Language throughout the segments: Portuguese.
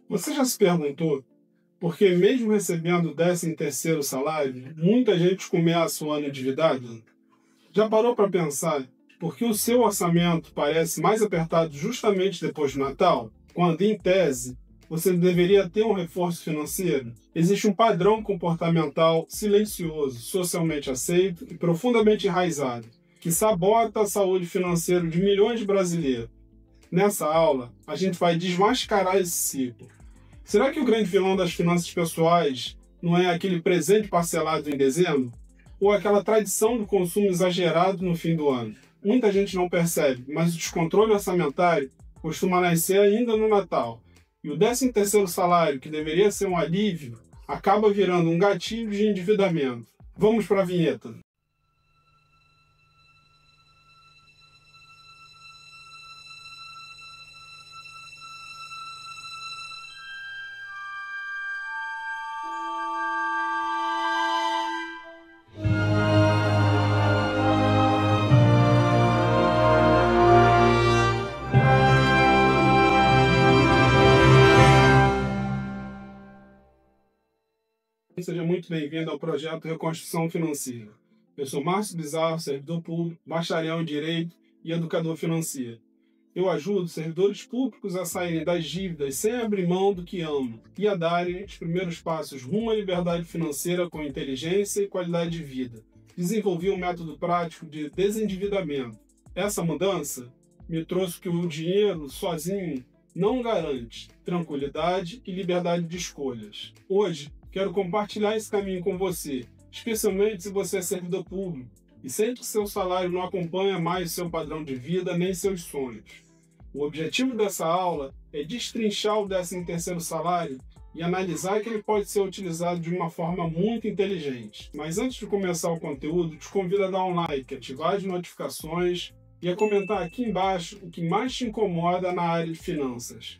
Você já se perguntou por que, mesmo recebendo o 13º salário, muita gente começa o ano endividado? Já parou para pensar por que o seu orçamento parece mais apertado justamente depois do Natal, quando, em tese, você deveria ter um reforço financeiro? Existe um padrão comportamental silencioso, socialmente aceito e profundamente enraizado, que sabota a saúde financeira de milhões de brasileiros. Nessa aula, a gente vai desmascarar esse ciclo. Será que o grande vilão das finanças pessoais não é aquele presente parcelado em dezembro? Ou aquela tradição do consumo exagerado no fim do ano? Muita gente não percebe, mas o descontrole orçamentário costuma nascer ainda no Natal. E o 13º salário, que deveria ser um alívio, acaba virando um gatilho de endividamento. Vamos para a vinheta. Seja muito bem-vindo ao projeto Reconstrução Financeira. Eu sou Márcio Bizarro, servidor público, bacharel em Direito e educador financeiro. Eu ajudo servidores públicos a saírem das dívidas sem abrir mão do que amam e a darem os primeiros passos rumo à liberdade financeira com inteligência e qualidade de vida. Desenvolvi um método prático de desendividamento. Essa mudança me trouxe que o dinheiro sozinho não garante tranquilidade e liberdade de escolhas. Hoje, quero compartilhar esse caminho com você, especialmente se você é servidor público e sente que seu salário não acompanha mais seu padrão de vida nem seus sonhos. O objetivo dessa aula é destrinchar o 13º salário e analisar que ele pode ser utilizado de uma forma muito inteligente. Mas antes de começar o conteúdo, te convido a dar um like, ativar as notificações e a comentar aqui embaixo o que mais te incomoda na área de finanças.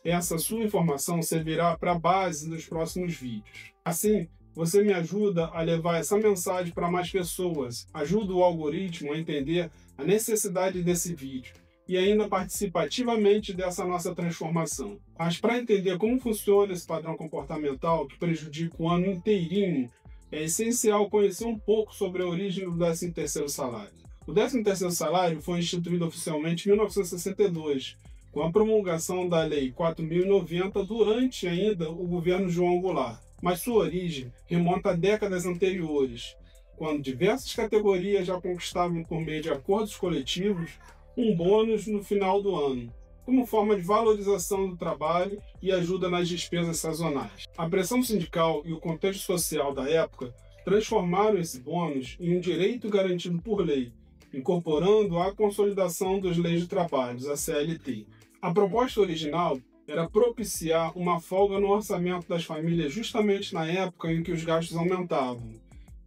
Essa sua informação servirá para a base dos próximos vídeos. Assim, você me ajuda a levar essa mensagem para mais pessoas, ajuda o algoritmo a entender a necessidade desse vídeo e ainda participa ativamente dessa nossa transformação. Mas para entender como funciona esse padrão comportamental que prejudica o ano inteirinho, é essencial conhecer um pouco sobre a origem do 13º salário. O 13º salário foi instituído oficialmente em 1962, com a promulgação da Lei 4.090 durante ainda o governo João Goulart. Mas sua origem remonta a décadas anteriores, quando diversas categorias já conquistavam, por meio de acordos coletivos, um bônus no final do ano, como forma de valorização do trabalho e ajuda nas despesas sazonais. A pressão sindical e o contexto social da época transformaram esse bônus em um direito garantido por lei, incorporando a consolidação das leis de trabalho, a CLT. A proposta original era propiciar uma folga no orçamento das famílias justamente na época em que os gastos aumentavam.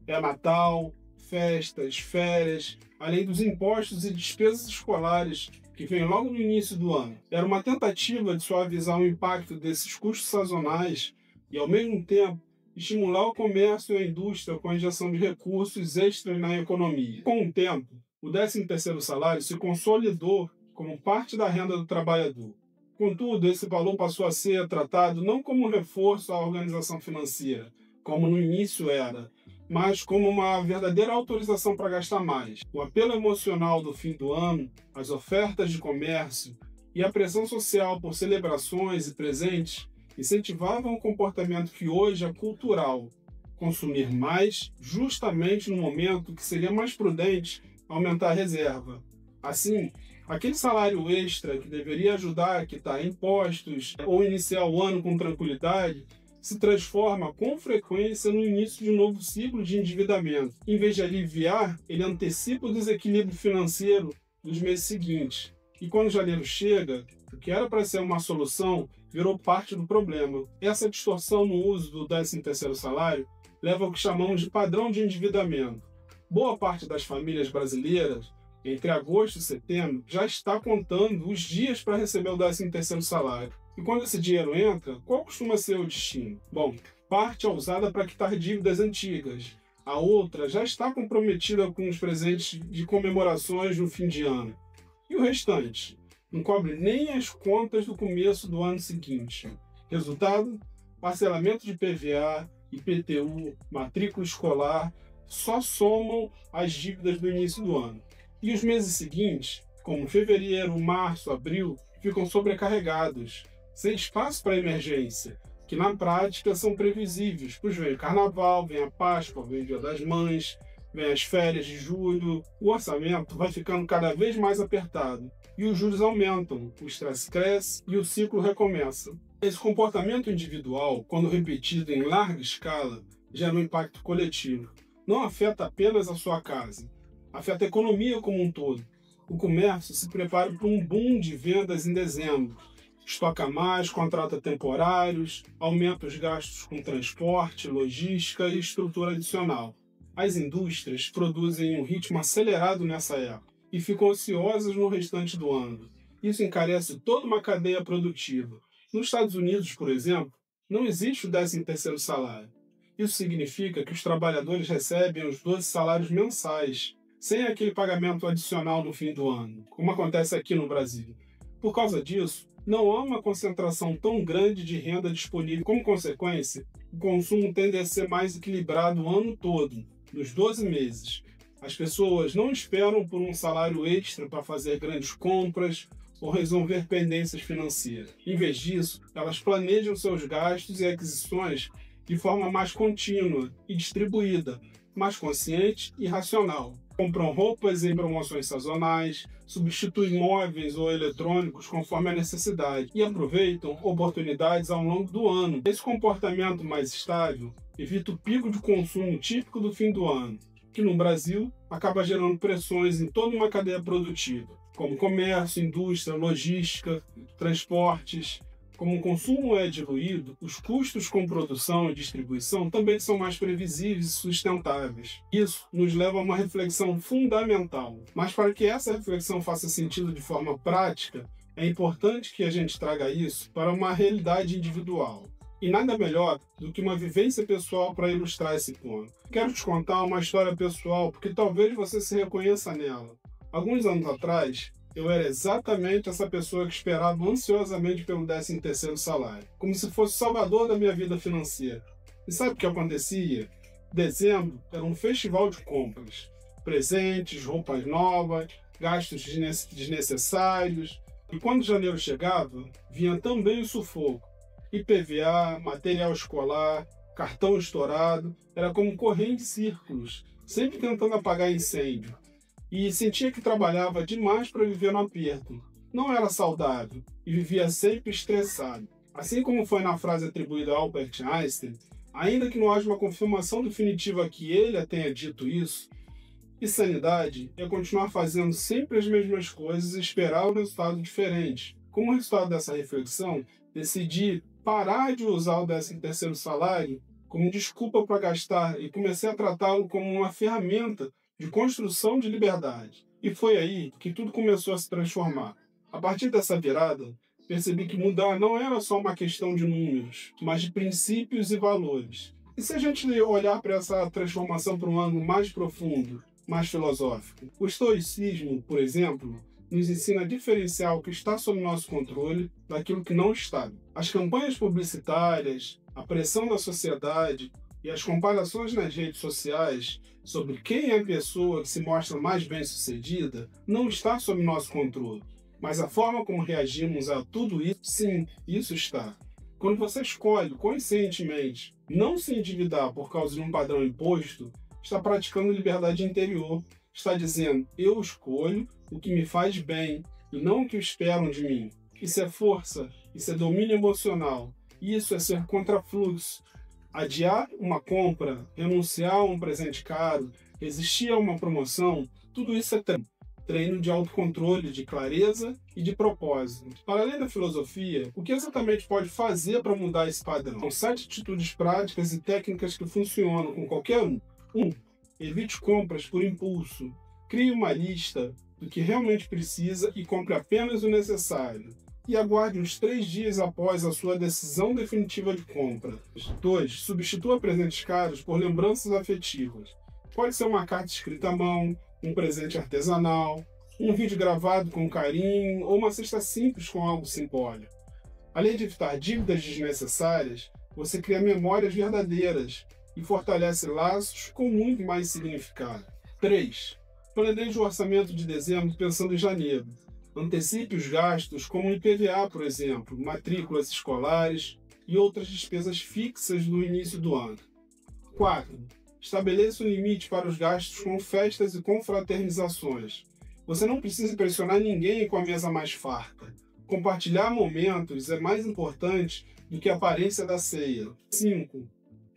É Natal, festas, férias, além dos impostos e despesas escolares que vêm logo no início do ano. Era uma tentativa de suavizar o impacto desses custos sazonais e, ao mesmo tempo, estimular o comércio e a indústria com a injeção de recursos extras na economia. Com o tempo, o 13º salário se consolidou como parte da renda do trabalhador. Contudo, esse valor passou a ser tratado não como um reforço à organização financeira, como no início era, mas como uma verdadeira autorização para gastar mais. O apelo emocional do fim do ano, as ofertas de comércio e a pressão social por celebrações e presentes incentivavam um comportamento que hoje é cultural: consumir mais justamente no momento que seria mais prudente aumentar a reserva. Assim, aquele salário extra que deveria ajudar a quitar impostos ou iniciar o ano com tranquilidade se transforma com frequência no início de um novo ciclo de endividamento. Em vez de aliviar, ele antecipa o desequilíbrio financeiro dos meses seguintes. E quando janeiro chega, o que era para ser uma solução virou parte do problema. Essa distorção no uso do 13º salário leva ao que chamamos de padrão de endividamento. Boa parte das famílias brasileiras, entre agosto e setembro, já está contando os dias para receber o 13º salário. E quando esse dinheiro entra, qual costuma ser o destino? Bom, parte é usada para quitar dívidas antigas. A outra já está comprometida com os presentes de comemorações no fim de ano. E o restante? Não cobre nem as contas do começo do ano seguinte. Resultado? Parcelamento de PVA, IPTU, matrícula escolar, só somam as dívidas do início do ano. E os meses seguintes, como fevereiro, março, abril, ficam sobrecarregados, sem espaço para emergência, que na prática são previsíveis, pois vem o carnaval, vem a Páscoa, vem o Dia das Mães, vem as férias de julho, o orçamento vai ficando cada vez mais apertado e os juros aumentam, o estresse cresce e o ciclo recomeça. Esse comportamento individual, quando repetido em larga escala, gera um impacto coletivo. Não afeta apenas a sua casa, afeta a economia como um todo. O comércio se prepara para um boom de vendas em dezembro. Estoca mais, contrata temporários, aumenta os gastos com transporte, logística e estrutura adicional. As indústrias produzem em um ritmo acelerado nessa época e ficam ociosas no restante do ano. Isso encarece toda uma cadeia produtiva. Nos Estados Unidos, por exemplo, não existe o 13º salário. Isso significa que os trabalhadores recebem os 12 salários mensais, sem aquele pagamento adicional no fim do ano, como acontece aqui no Brasil. Por causa disso, não há uma concentração tão grande de renda disponível. Como consequência, o consumo tende a ser mais equilibrado o ano todo, nos 12 meses. As pessoas não esperam por um salário extra para fazer grandes compras ou resolver pendências financeiras. Em vez disso, elas planejam seus gastos e aquisições de forma mais contínua e distribuída, mais consciente e racional. Compram roupas em promoções sazonais, substituem móveis ou eletrônicos conforme a necessidade e aproveitam oportunidades ao longo do ano. Esse comportamento mais estável evita o pico de consumo típico do fim do ano, que no Brasil acaba gerando pressões em toda uma cadeia produtiva, como comércio, indústria, logística, transportes. Como o consumo é diluído, os custos com produção e distribuição também são mais previsíveis e sustentáveis. Isso nos leva a uma reflexão fundamental. Mas para que essa reflexão faça sentido de forma prática, é importante que a gente traga isso para uma realidade individual. E nada melhor do que uma vivência pessoal para ilustrar esse ponto. Quero te contar uma história pessoal, porque talvez você se reconheça nela. Alguns anos atrás, eu era exatamente essa pessoa que esperava ansiosamente pelo 13º salário, como se fosse o salvador da minha vida financeira. E sabe o que acontecia? Dezembro era um festival de compras. Presentes, roupas novas, gastos desnecessários. E quando janeiro chegava, vinha também o sufoco. IPVA, material escolar, cartão estourado, era como correr em círculos, sempre tentando apagar incêndio. E sentia que trabalhava demais para viver no aperto. Não era saudável e vivia sempre estressado. Assim como foi na frase atribuída a Albert Einstein, ainda que não haja uma confirmação definitiva que ele tenha dito isso, insanidade é continuar fazendo sempre as mesmas coisas e esperar um resultado diferente. Como resultado dessa reflexão, decidi parar de usar o 13º salário como desculpa para gastar e comecei a tratá-lo como uma ferramenta de construção de liberdade. E foi aí que tudo começou a se transformar. A partir dessa virada, percebi que mudar não era só uma questão de números, mas de princípios e valores. E se a gente olhar para essa transformação para um ângulo mais profundo, mais filosófico? O estoicismo, por exemplo, nos ensina a diferenciar o que está sob nosso controle daquilo que não está. As campanhas publicitárias, a pressão da sociedade e as comparações nas redes sociais sobre quem é a pessoa que se mostra mais bem-sucedida não está sob nosso controle. Mas a forma como reagimos a tudo isso, sim, isso está. Quando você escolhe conscientemente não se endividar por causa de um padrão imposto, está praticando liberdade interior. Está dizendo, eu escolho o que me faz bem e não o que esperam de mim. Isso é força, isso é domínio emocional, isso é ser contrafluxo. Adiar uma compra, renunciar a um presente caro, resistir a uma promoção, tudo isso é treino de autocontrole, de clareza e de propósito. Para além da filosofia, o que exatamente pode fazer para mudar esse padrão? São 7 atitudes práticas e técnicas que funcionam com qualquer um. 1. Evite compras por impulso. Crie uma lista do que realmente precisa e compre apenas o necessário. E aguarde uns 3 dias após a sua decisão definitiva de compra. 2. Substitua presentes caros por lembranças afetivas. Pode ser uma carta escrita à mão, um presente artesanal, um vídeo gravado com carinho ou uma cesta simples com algo simbólico. Além de evitar dívidas desnecessárias, você cria memórias verdadeiras e fortalece laços com muito mais significado. 3. Planeje o orçamento de dezembro pensando em janeiro. Antecipe os gastos, como o IPVA, por exemplo, matrículas escolares e outras despesas fixas no início do ano. 4. Estabeleça um limite para os gastos com festas e confraternizações. Você não precisa impressionar ninguém com a mesa mais farta. Compartilhar momentos é mais importante do que a aparência da ceia. 5.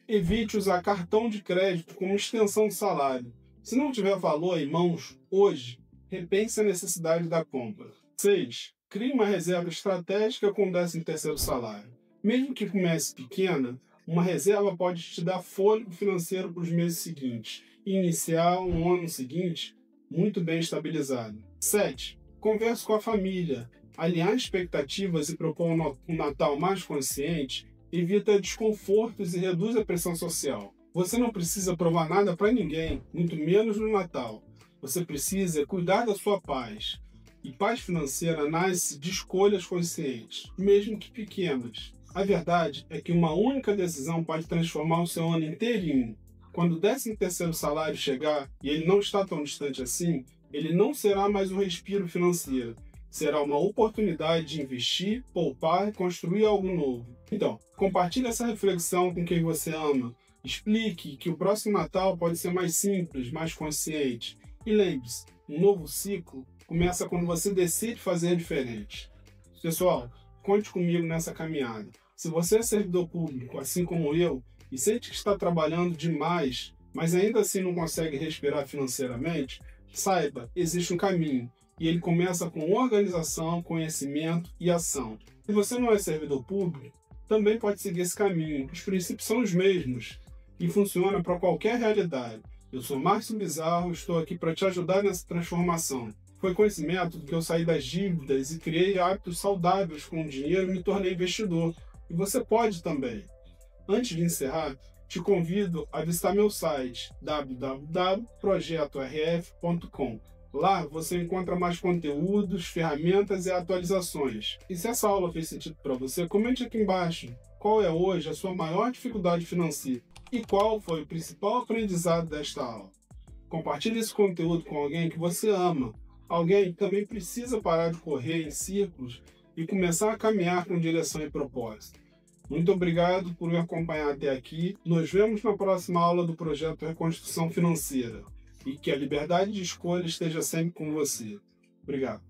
Evite usar cartão de crédito como extensão do salário. Se não tiver valor em mãos hoje, repense a necessidade da compra. 6. Crie uma reserva estratégica com o 13º salário. Mesmo que comece pequena, uma reserva pode te dar fôlego financeiro para os meses seguintes e iniciar um ano seguinte muito bem estabilizado. 7. Converse com a família. Alinhar expectativas e propor um Natal mais consciente evita desconfortos e reduz a pressão social. Você não precisa provar nada para ninguém, muito menos no Natal. Você precisa cuidar da sua paz. E paz financeira nasce de escolhas conscientes, mesmo que pequenas. A verdade é que uma única decisão pode transformar o seu ano inteirinho. Quando o 13º salário chegar, e ele não está tão distante assim, ele não será mais um respiro financeiro. Será uma oportunidade de investir, poupar e construir algo novo. Então, compartilhe essa reflexão com quem você ama. Explique que o próximo Natal pode ser mais simples, mais consciente. E lembre-se, um novo ciclo começa quando você decide fazer diferente. Pessoal, conte comigo nessa caminhada. Se você é servidor público, assim como eu, e sente que está trabalhando demais, mas ainda assim não consegue respirar financeiramente, saiba, existe um caminho. E ele começa com organização, conhecimento e ação. Se você não é servidor público, também pode seguir esse caminho. Os princípios são os mesmos e funciona para qualquer realidade. Eu sou Márcio Bizarro, estou aqui para te ajudar nessa transformação. Foi com esse método que eu saí das dívidas e criei hábitos saudáveis com o dinheiro e me tornei investidor. E você pode também. Antes de encerrar, te convido a visitar meu site www.projetorf.com. Lá você encontra mais conteúdos, ferramentas e atualizações. E se essa aula fez sentido para você, comente aqui embaixo qual é hoje a sua maior dificuldade financeira e qual foi o principal aprendizado desta aula. Compartilhe esse conteúdo com alguém que você ama, alguém que também precisa parar de correr em círculos e começar a caminhar com direção e propósito. Muito obrigado por me acompanhar até aqui. Nos vemos na próxima aula do projeto Reconstrução Financeira. E que a liberdade de escolha esteja sempre com você. Obrigado.